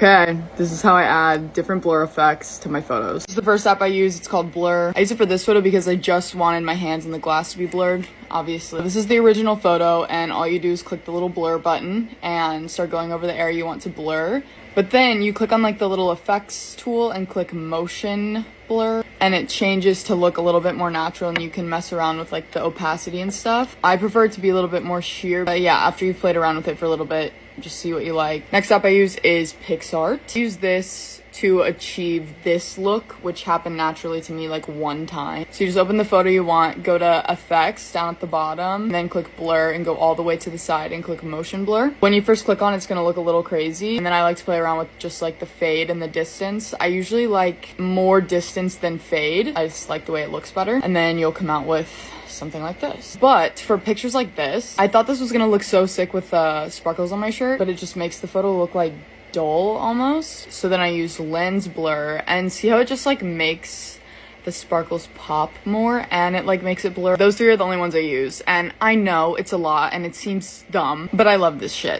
Okay, this is how I add different blur effects to my photos. This is the first app I use. It's called Blur. I use it for this photo because I just wanted my hands in the glass to be blurred, obviously. This is the original photo, and all you do is click the little blur button and start going over the area you want to blur. But then you click on like the little effects tool and click motion blur, and it changes to look a little bit more natural, and you can mess around with like the opacity and stuff. I prefer it to be a little bit more sheer, but yeah, after you've played around with it for a little bit, just see what you like. Next app I use is picsart. I use this to achieve this look, which happened naturally to me like one time. So you just open the photo you want, go to effects down at the bottom, and then click blur and go all the way to the side and click motion blur. When you first click on it, it's gonna look a little crazy, and then I like to play around with just like the fade and the distance. I usually like more distance than fade. I just like the way it looks better, and then you'll come out with something like this. But for pictures like this, I thought this was gonna look so sick with sparkles on my shirt, but it just makes the photo look like dull almost. So then I use lens blur, and see how it just like makes the sparkles pop more, and it like makes it blur. Those three are the only ones I use, and I know it's a lot and it seems dumb, but I love this shit.